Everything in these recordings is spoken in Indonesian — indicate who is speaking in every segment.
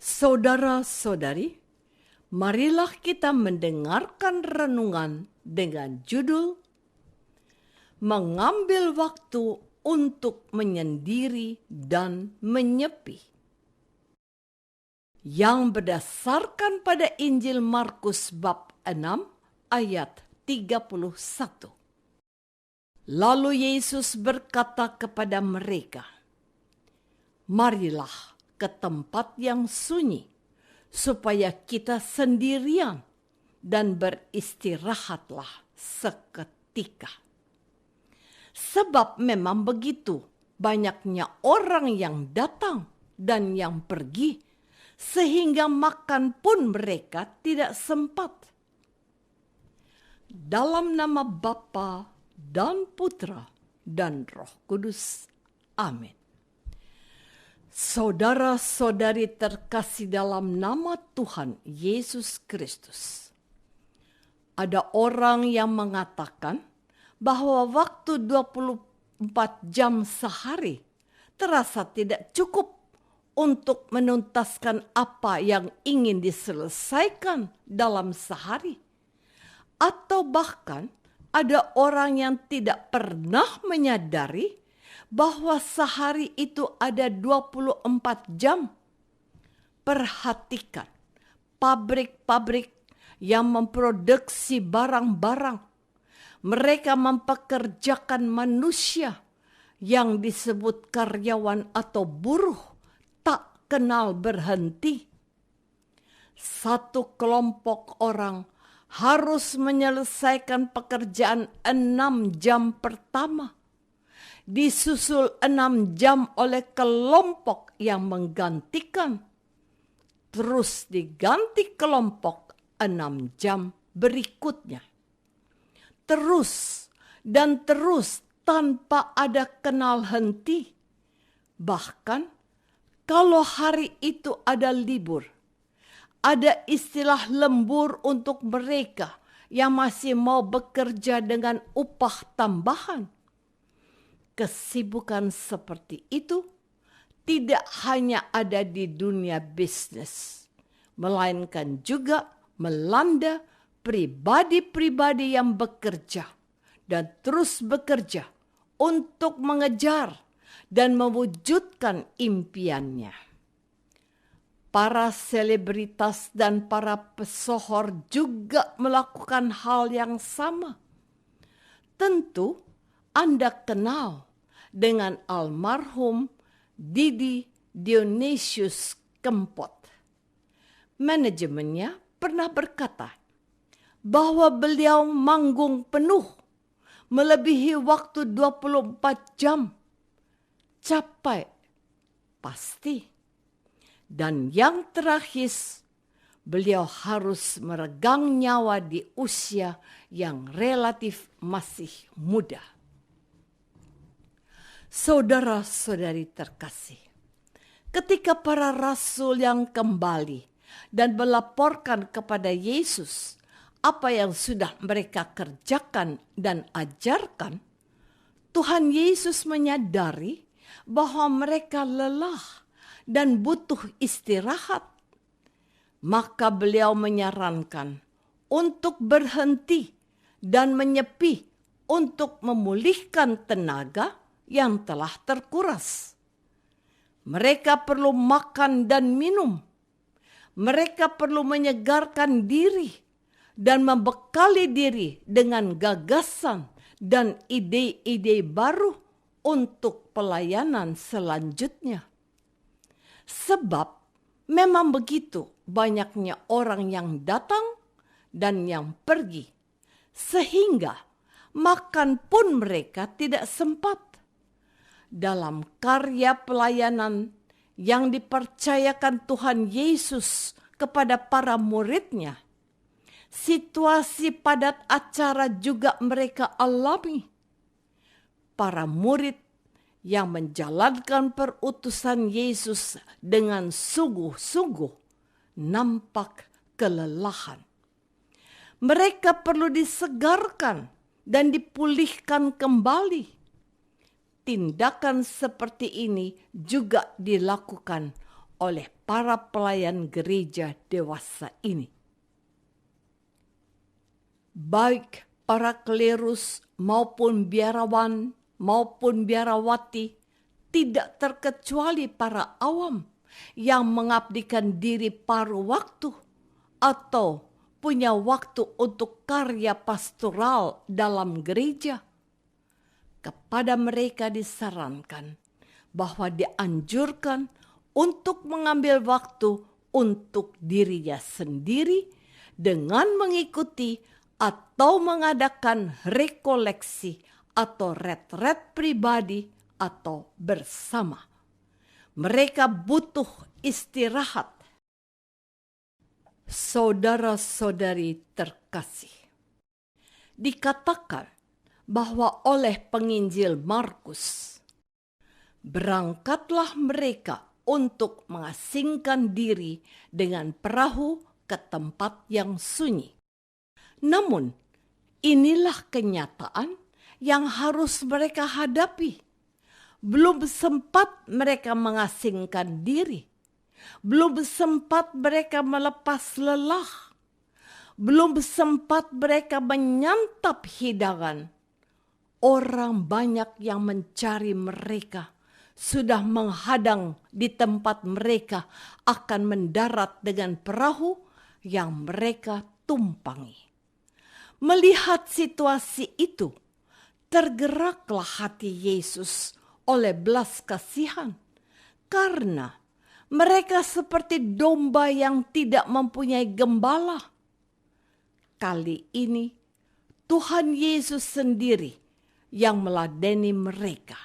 Speaker 1: Saudara-saudari, marilah kita mendengarkan renungan dengan judul Mengambil Waktu untuk Menyendiri dan Menyepi, yang berdasarkan pada Injil Markus bab 6 ayat 31. Lalu Yesus berkata kepada mereka, "Marilah ke tempat yang sunyi, supaya kita sendirian dan beristirahatlah seketika." Sebab memang begitu banyaknya orang yang datang dan yang pergi, sehingga makan pun mereka tidak sempat. Dalam nama Bapa dan Putra dan Roh Kudus. Amin. Saudara-saudari terkasih dalam nama Tuhan Yesus Kristus. Ada orang yang mengatakan bahwa waktu 24 jam sehari terasa tidak cukup untuk menuntaskan apa yang ingin diselesaikan dalam sehari. Atau bahkan ada orang yang tidak pernah menyadari bahwa sehari itu ada 24 jam. Perhatikan pabrik-pabrik yang memproduksi barang-barang. Mereka mempekerjakan manusia yang disebut karyawan atau buruh tak kenal berhenti. Satu kelompok orang harus menyelesaikan pekerjaan 6 jam pertama, disusul 6 jam oleh kelompok yang menggantikan, terus diganti kelompok 6 jam berikutnya. Terus dan terus tanpa ada kenal henti. Bahkan kalau hari itu ada libur, ada istilah lembur untuk mereka yang masih mau bekerja dengan upah tambahan. Kesibukan seperti itu tidak hanya ada di dunia bisnis, melainkan juga melanda pribadi-pribadi yang bekerja dan terus bekerja untuk mengejar dan mewujudkan impiannya. Para selebritas dan para pesohor juga melakukan hal yang sama. Tentu Anda kenal dengan almarhum Didi Dionysius Kempot. Manajemennya pernah berkata bahwa beliau manggung penuh melebihi waktu 24 jam. Capek pasti. Dan yang terakhir, beliau harus meregang nyawa di usia yang relatif masih muda. Saudara-saudari terkasih, ketika para rasul yang kembali dan melaporkan kepada Yesus apa yang sudah mereka kerjakan dan ajarkan, Tuhan Yesus menyadari bahwa mereka lelah dan butuh istirahat. Maka beliau menyarankan untuk berhenti dan menyepi untuk memulihkan tenaga yang telah terkuras. Mereka perlu makan dan minum. Mereka perlu menyegarkan diri dan membekali diri dengan gagasan dan ide-ide baru untuk pelayanan selanjutnya. Sebab memang begitu banyaknya orang yang datang dan yang pergi, sehingga makan pun mereka tidak sempat. Dalam karya pelayanan yang dipercayakan Tuhan Yesus kepada para muridnya, situasi padat acara juga mereka alami. Para murid yang menjalankan perutusan Yesus dengan sungguh-sungguh nampak kelelahan. Mereka perlu disegarkan dan dipulihkan kembali. Tindakan seperti ini juga dilakukan oleh para pelayan gereja dewasa ini. Baik para klerus maupun biarawan maupun biarawati, tidak terkecuali para awam yang mengabdikan diri paruh waktu atau punya waktu untuk karya pastoral dalam gereja. Kepada mereka disarankan bahwa dianjurkan untuk mengambil waktu untuk dirinya sendiri dengan mengikuti atau mengadakan rekoleksi atau retret pribadi atau bersama. Mereka butuh istirahat. Saudara-saudari terkasih, dikatakan bahwa oleh penginjil Markus, berangkatlah mereka untuk mengasingkan diri dengan perahu ke tempat yang sunyi. Namun, inilah kenyataan yang harus mereka hadapi. Belum sempat mereka mengasingkan diri. Belum sempat mereka melepas lelah. Belum sempat mereka menyantap hidangan. Orang banyak yang mencari mereka sudah menghadang di tempat mereka akan mendarat dengan perahu yang mereka tumpangi. Melihat situasi itu, tergeraklah hati Yesus oleh belas kasihan, karena mereka seperti domba yang tidak mempunyai gembala. Kali ini Tuhan Yesus sendiri yang meladeni mereka.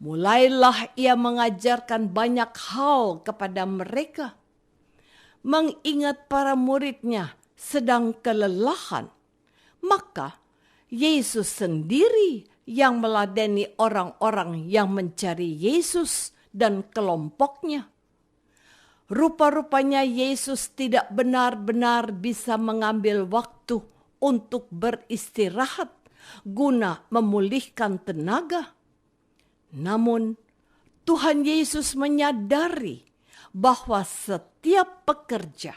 Speaker 1: Mulailah ia mengajarkan banyak hal kepada mereka, mengingat para muridnya sedang kelelahan. Maka Yesus sendiri yang meladeni orang-orang yang mencari Yesus dan kelompoknya. Rupa-rupanya Yesus tidak benar-benar bisa mengambil waktu untuk beristirahat guna memulihkan tenaga. Namun Tuhan Yesus menyadari bahwa setiap pekerja,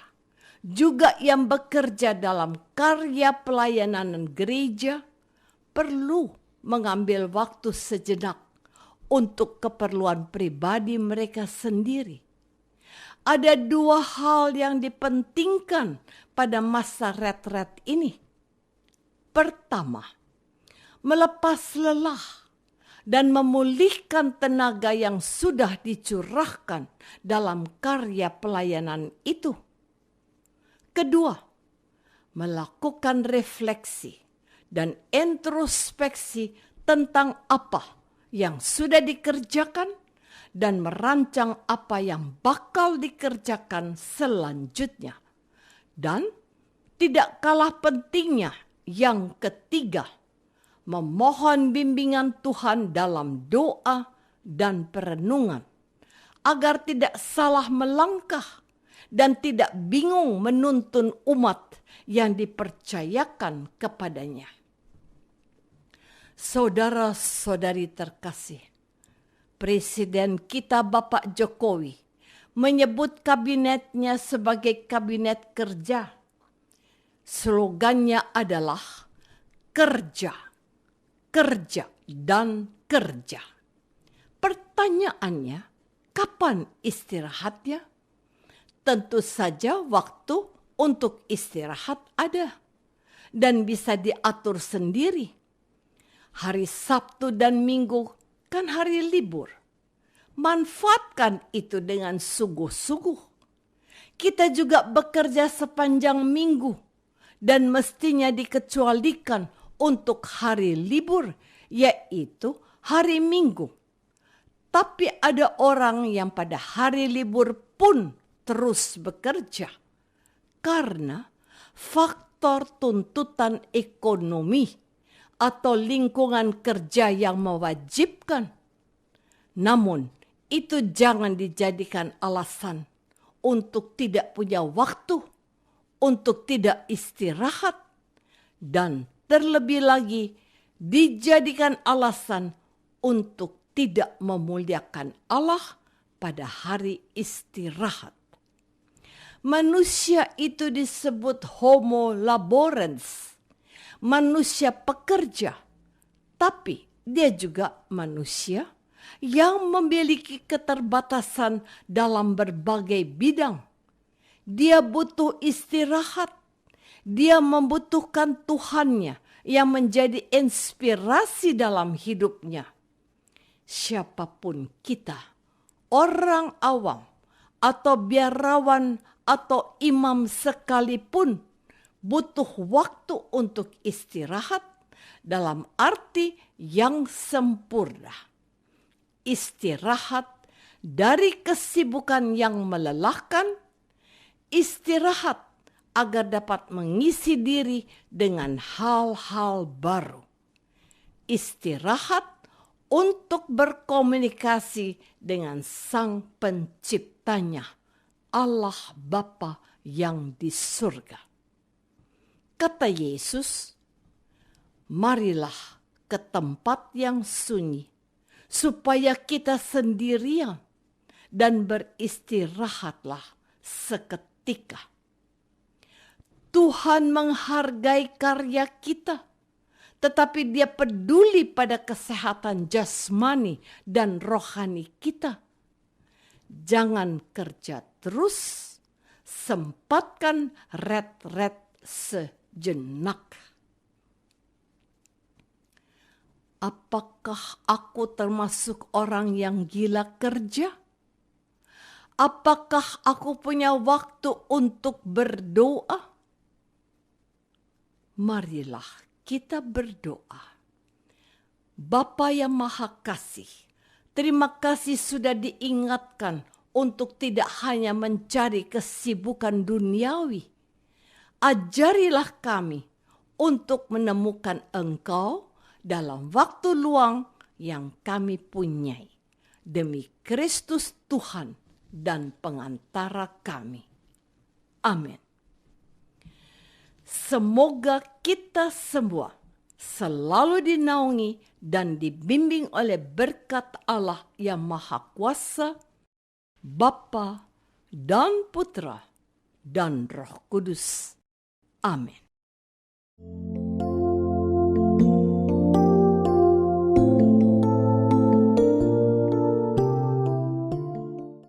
Speaker 1: juga yang bekerja dalam karya pelayanan gereja, perlu mengambil waktu sejenak untuk keperluan pribadi mereka sendiri. Ada dua hal yang dipentingkan pada masa retret ini. Pertama, melepas lelah dan memulihkan tenaga yang sudah dicurahkan dalam karya pelayanan itu. Kedua, melakukan refleksi dan introspeksi tentang apa yang sudah dikerjakan dan merancang apa yang bakal dikerjakan selanjutnya. Dan tidak kalah pentingnya yang ketiga, memohon bimbingan Tuhan dalam doa dan perenungan, agar tidak salah melangkah dan tidak bingung menuntun umat yang dipercayakan kepadanya. Saudara-saudari terkasih, Presiden kita Bapak Jokowi menyebut kabinetnya sebagai kabinet kerja. Slogannya adalah kerja, kerja, dan kerja. Pertanyaannya, kapan istirahatnya? Tentu saja waktu untuk istirahat ada dan bisa diatur sendiri. Hari Sabtu dan Minggu kan hari libur. Manfaatkan itu dengan sungguh-sungguh. Kita juga bekerja sepanjang minggu dan mestinya dikecualikan untuk hari libur, yaitu hari Minggu. Tapi ada orang yang pada hari libur pun terus bekerja karena faktor tuntutan ekonomi atau lingkungan kerja yang mewajibkan. Namun, itu jangan dijadikan alasan untuk tidak punya waktu, untuk tidak istirahat, dan terlebih lagi dijadikan alasan untuk tidak memuliakan Allah pada hari istirahat. Manusia itu disebut homo laborans, manusia pekerja, tapi dia juga manusia yang memiliki keterbatasan dalam berbagai bidang. Dia butuh istirahat. Dia membutuhkan Tuhannya yang menjadi inspirasi dalam hidupnya. Siapapun kita, orang awam atau biarawan atau imam sekalipun, butuh waktu untuk istirahat dalam arti yang sempurna. Istirahat dari kesibukan yang melelahkan, istirahat agar dapat mengisi diri dengan hal-hal baru. Istirahat untuk berkomunikasi dengan Sang Penciptanya, Allah Bapa yang di surga. Kata Yesus, marilah ke tempat yang sunyi, supaya kita sendirian dan beristirahatlah seketika. Tuhan menghargai karya kita, tetapi Dia peduli pada kesehatan jasmani dan rohani kita. Jangan kerja terus, sempatkan retret sejenak. Apakah aku termasuk orang yang gila kerja? Apakah aku punya waktu untuk berdoa? Marilah kita berdoa. Bapa yang Maha Kasih, terima kasih sudah diingatkan untuk tidak hanya mencari kesibukan duniawi. Ajarilah kami untuk menemukan Engkau dalam waktu luang yang kami punyai. Demi Kristus Tuhan dan pengantara kami. Amin. Semoga kita semua selalu dinaungi dan dibimbing oleh berkat Allah yang Maha Kuasa, Bapa dan Putra dan Roh Kudus. Amin.